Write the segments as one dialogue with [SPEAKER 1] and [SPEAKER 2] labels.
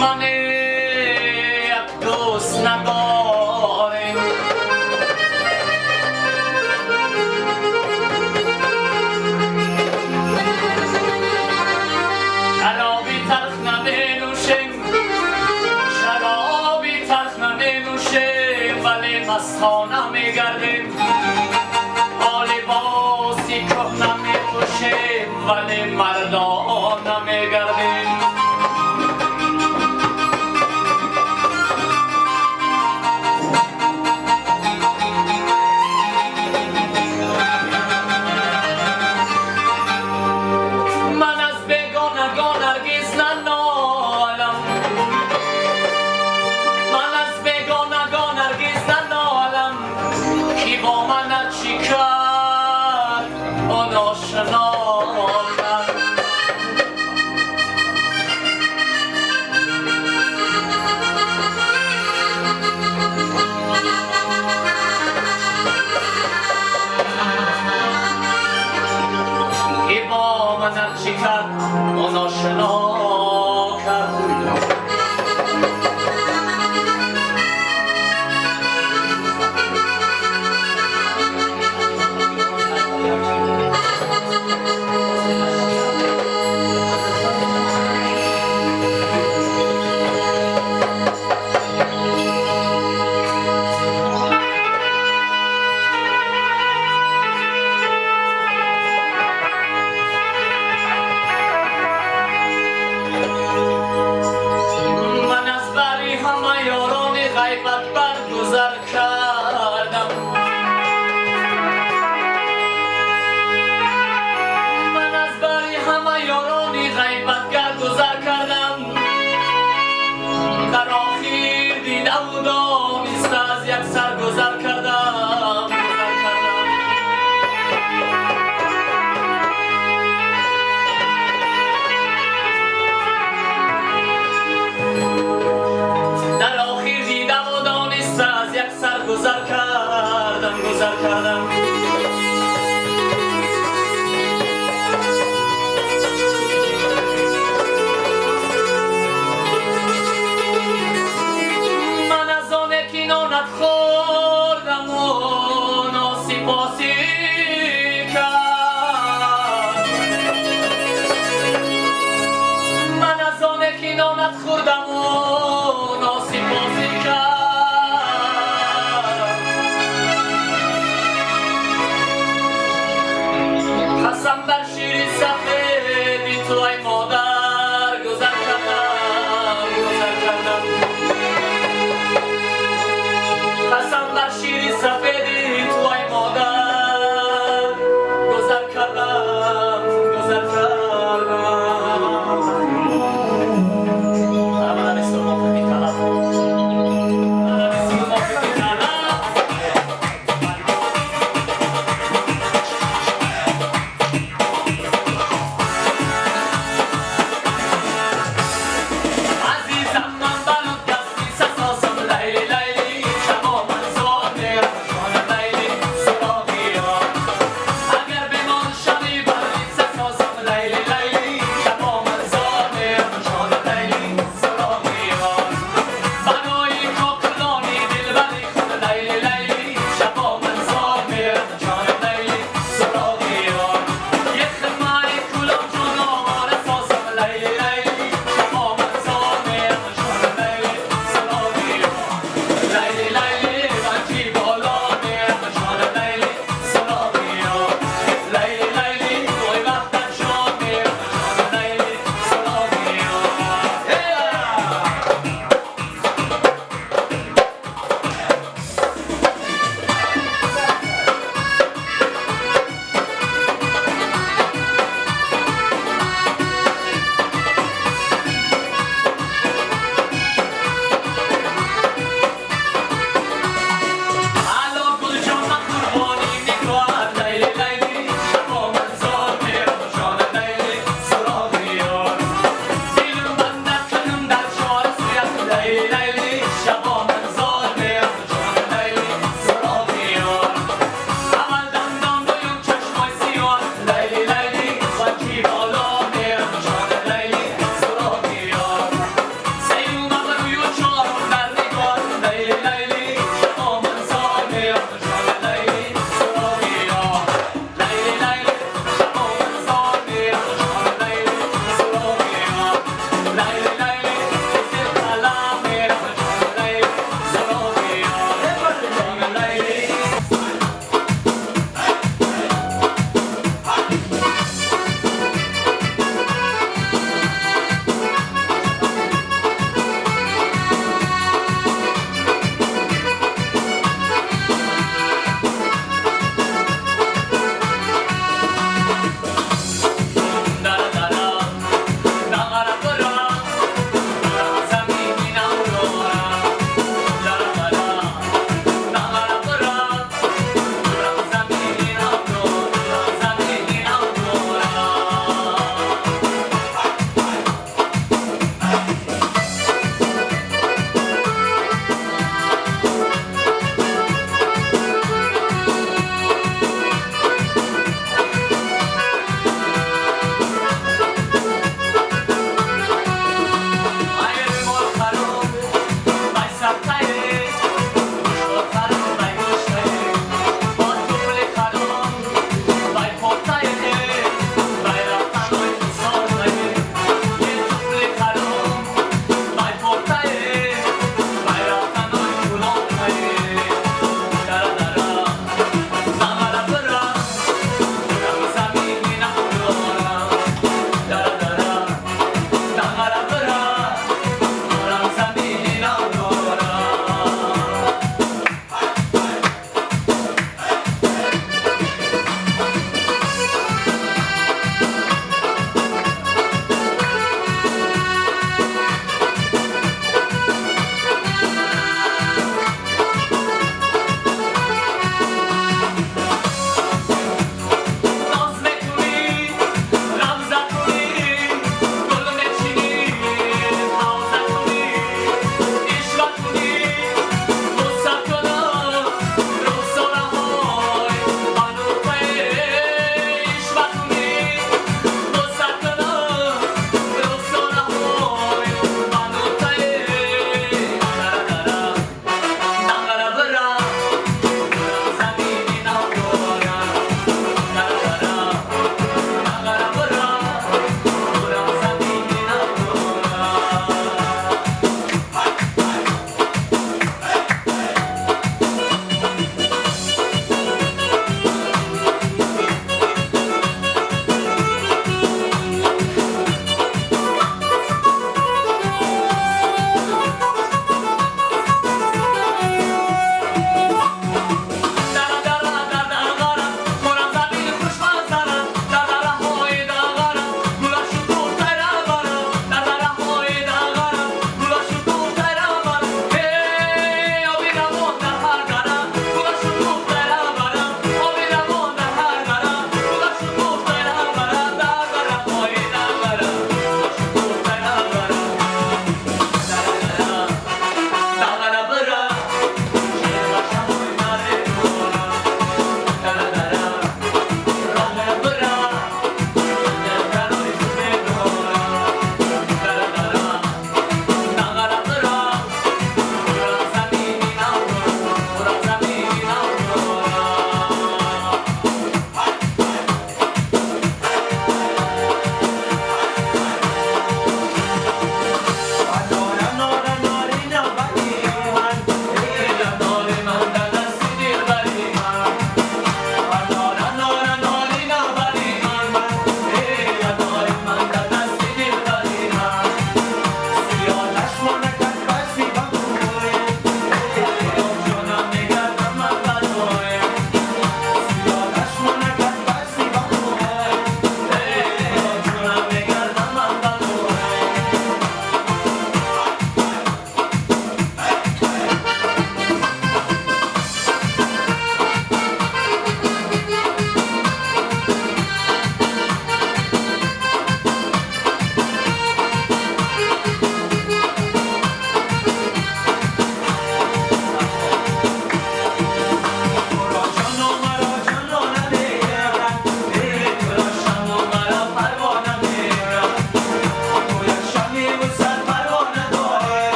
[SPEAKER 1] من یک دوست ندارم شرابی تلخ نمی نوشم شرابی تلخ نمی نوشم ولی مستانه می گردم با لباسی کهنه می پوشم ولی مردانه می گردم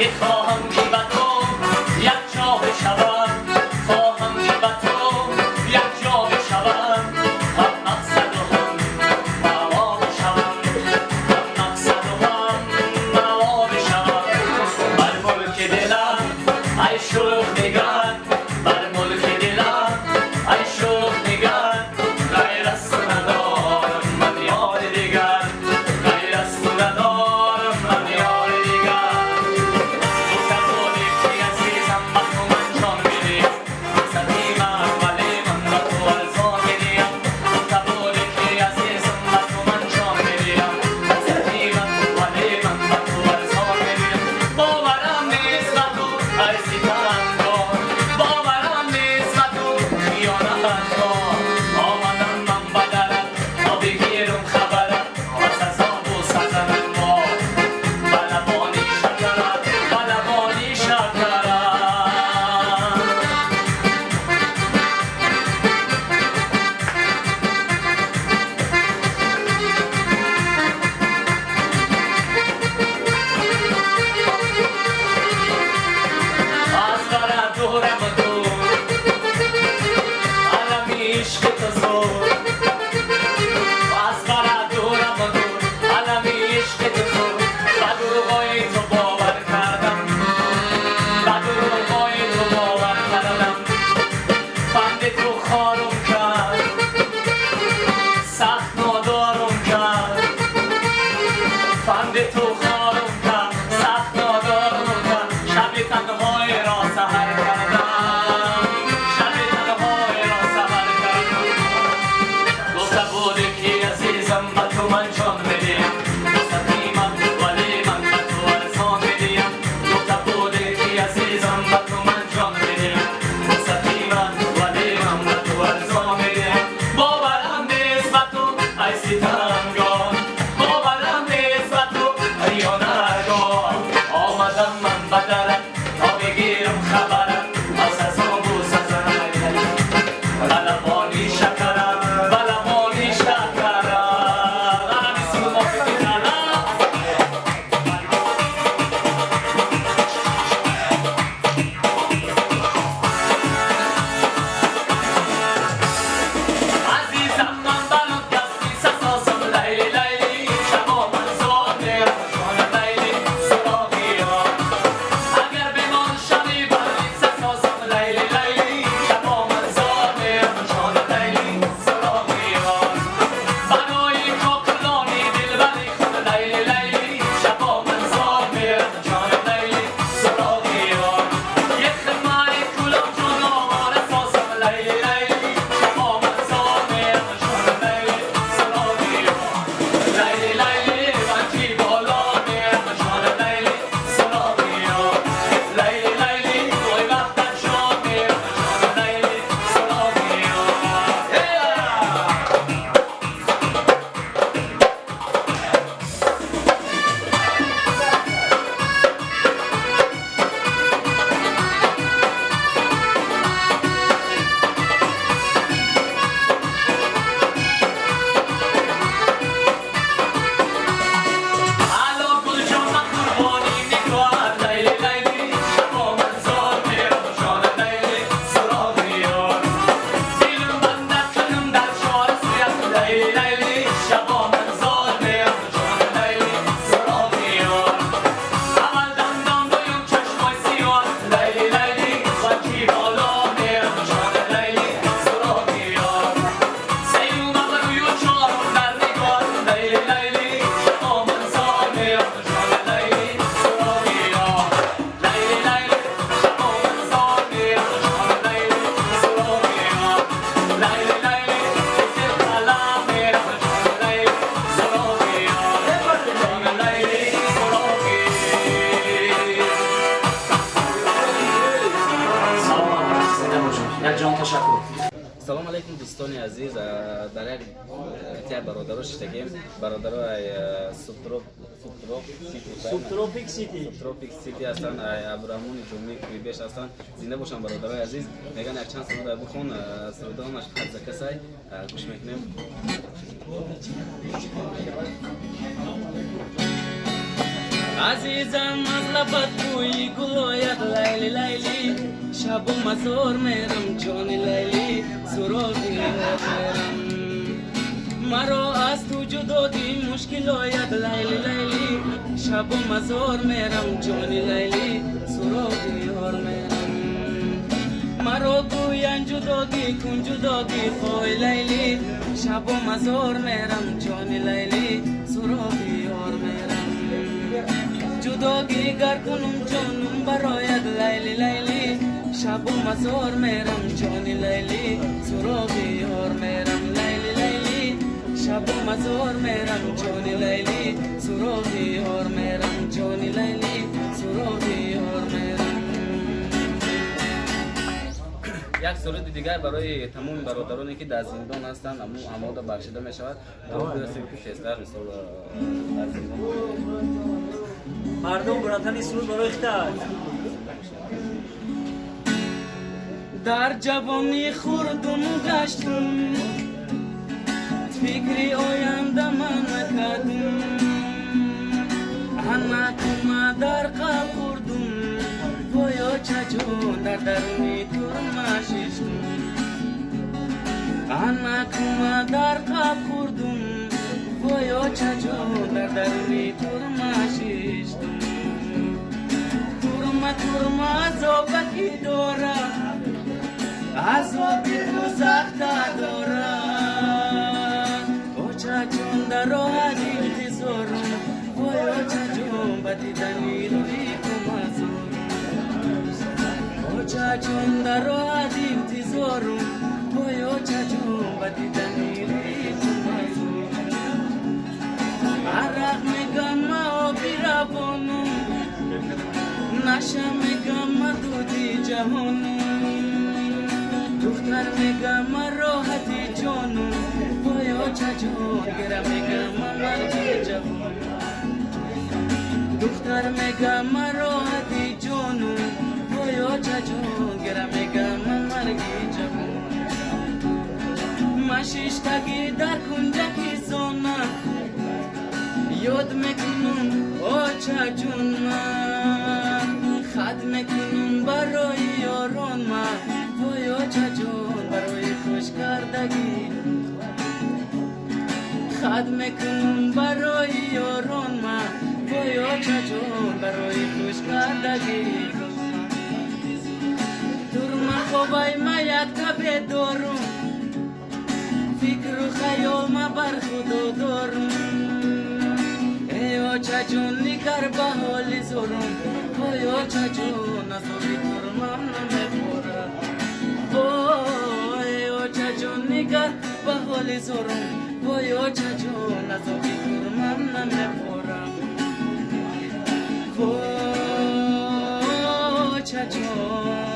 [SPEAKER 1] یه خواهم که با تو یک جا بشوم خواهم که با تو یک جا بشوم هم مقصد و هم معوا بشوم هم مقصد و هم معوا بشوم بر ملک دلم ای شوخ نگر بر ملک دلم ای شوخ نگر غیر از تو ندارم من یار دیگر غیر از تو ندارم من یار دیگر تو کبودی که عزیزم با تو من جان بدیم سقیمم ولی من با تو ارزان بدیم تو کبودی که عزیزم با تو من جان بدیم سقیمم ولی من با تو ارزان بدیم باورم نیست با تو ای ستمگر باورم نیست با تو خیانت کن آمدم من به درت تا بگیرم خبرت از عذاب و سزنم ما بلبانی شکرت بلبانی شکرت از برا دورم دور علمی عشق تو زور از برا دورم دور علمی عشق تو زور با دروغای تو باور کردم با دروغای تو باور کردم بند تو خارم کرد سخت نادارم کرد بند تو خارم کرد سخت نادارم کرد شب تنهای را سحر کردم شب تنهای را سحر کردم گفته بودی که عزیزم با تو من جان بدیم مستقیمم ولی من با تو ارزان بدیم گفته بودی که عزیزم با تو من جان بدیم مستقیمم ولی من با تو ارزان بدیم باورم نیست با تو ای ستمگر باورم نیست با تو خیانتگر آمدم من به درت تا بگیرم خبرت از عذاب و سزنم بلبانی شکرت بلبانی شکرت منم اسم موفقی کردم عزیزم من بلند دستی سسازم لیلی لیلی شبا من زار میرم جان لیلی سراغی ها اگر بمان شبی بردی سسازم لیلی لیلی شبا من زار میرم جان لیلی سراغی ها بنای کاکلانی دلبری خود لیلی لیلی شبا من زار میرم جان لیلی سراغی ها یک خماری کلم جون آواره سازم لیلی لیلی شبا من زار میرم جان لیلی سراغی ها لیلی لیلی بچی بالا میرم جان لیلی سراغی ها لیلی لیلی توی وقتت شام میرم جان لیلی سراغی ها الو گل جان من قربانی نگاهت لیلی لیلی شبا من زار میرم جان لیلی سراغی ها دلم بندد کنم در شار سویت لیلی لیلی شبا من زار میرم جان لیلی سراغی ها اول دندان دویم چشمای سیاه لیلی لیلی وکی بالا میرم جان لیلی سراغی ها سیوم روی و چارم در نگاه لیلی لیلی شبا من زار میرم جان لیلی سراغی ها لیلی لیلی شبا من زار میرم جان لیلی سراغی ها لیلی لیلی کسی قلم میرم جان لیلی سراغی ها جان لیلی سراغی سلام یک جان تشکر
[SPEAKER 2] سلام علیکم دوستان عزیز. در یک تیار برادرها شدگیم برادرای
[SPEAKER 3] سوبتروپیک
[SPEAKER 2] سیتی هستن. ابراهیمون جمعی کلیبش هستن. زنده باشن برادرای عزیز. میگن یک چند سروده بخون سروده همش حد کسای گوش میکنیم. عزیزم از لبت بوی گل آید لیلی لیلی شب و مزار میرم جان لیلی سراغی میرم مرا از تو جدایی مشکل آید لیلی لیلی شب و مزار میرم جان لیلی سراغی یار میرم مرا گوین جدایی کن جدایی خواه لیلی شب و مزار میرم جان لیلی سراغی یار میرم جدایی گر کنم جانم برایت لیلی لیلی شب و مزار میرم جان لیلی سراغی یار میرم لیلی لیلی شب و مزار میرم جان لیلی سراغی یار میرم جان لیلی سراغی یار میرم یک سرود دیگر برای تمام برادرانی که در زندان هستند اماده بخشیده می شود درود برسید که تستر مثال در زندان
[SPEAKER 3] مردم براتنی سرود برای اختار
[SPEAKER 2] در جوانی خوردم گشتم فکری آینده من نکردم انکم در قلب خوردم بایا چجون در درونی ترمشیشتم انکم در قلب خوردم بایا چجون در درونی ترمشیشتم ترم عذابکی دارم عذابی دوزخ دارم او چجون در راه انتظارم بایا چجون بدیدنی روی کمازم او چجون در راه انتظارم بایا چجون بدیدنی روی کمازم عرق میگم آبی روانم نشه میگم دودی جهانم دختر میگم راحتی جانم بایا چجون گره میگم مرگی جوان دختر میگم راحتی جانم بایا چجون گره میگم مرگی جوان مشیشتگی در کنجکی زانم یاد میکنم او چجون من خد میکنم برای یاران من بایا چجون برای خوش کردگی خد میکنم برای یاران من بایا چجون برای خوش کردگی در من خوابای ما یک تبه دارم فکر و خیال ما بر خدا دارم ای چجون نگر به حال زورم بایا چجون از آبی ترمم نمیخورم بایا چجون نگر به حال زورم بایا چجون از آبی ترمم نمیخورم بایا چجون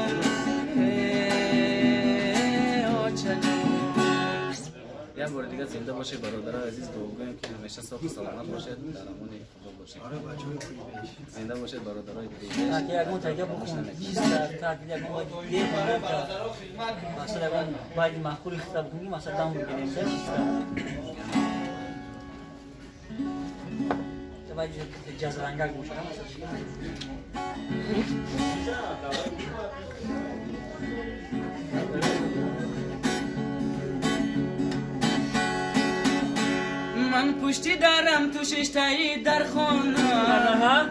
[SPEAKER 2] یک بار دیگه زنده باشه برادر عزیز دوگویم که همیشه صاف و سلامت باشد در امان خدا باشید زنده باشید برادرای دیگه
[SPEAKER 3] تاکه اگون تاکه بخون چیزتر تاکه اگون باید دیگه مثلا اگون باید معقول خطاب کنی مثلا دام بگیریم چیزتر باید جزرنگل گوشه من پشتی دارم تو ششتایی در خانه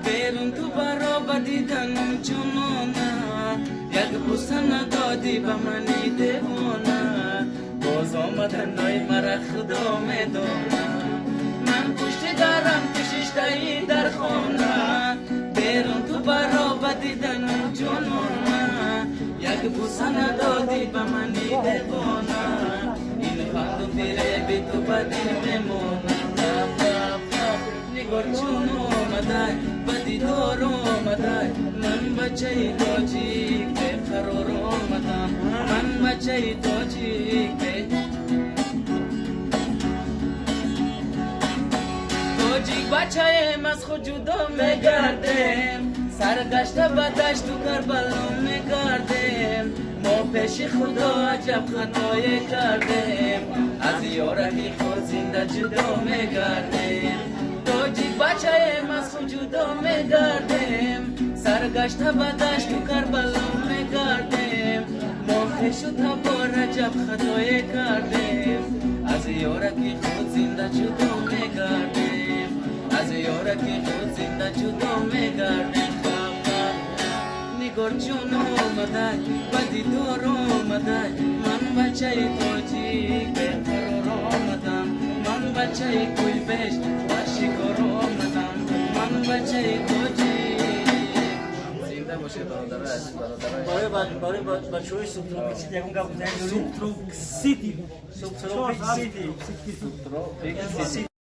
[SPEAKER 3] بیرون تو برا بدیدنم چونانه یک بوسه ندادی به منی دیوانه باز آمدن نای مرا خدا میدانه من پشتی دارم تو ششتایی در خانه بیرون تو برا بدیدنم چونانه یک بوسه ندادی به منی دیوانه این خواهد پیره بی تو بدی میمونه نگار چون آمده بدی دار آمده من بچه تاجیک به قرار آمدم من بچه تاجیک به تاجیک بچه ایم از خود جدا میگردیم سرگشته به دشت و کربلا میگردیم ما پیش خدا عجب خطایی کردیم از یارمی خود زنده جدا میگردیم تاجیک بچه از وجودو میگردیم سرگشته به دشت و کربلا میگردیم موقعشو تا با رجب خطای کردیم از یارکی خود زنده جدا میگردیم از یارکی خود زنده جدا میگردیم نگار جون آمده بدی دور آمده من بچه توجی به قرار آمدم من بچه کوی بش و شکار آمدم من بچه توجی زنده باشه برادر عزیز
[SPEAKER 1] برای بچه های سوبتروپیک سیتی یکم گفت سوبتروپیک سیتی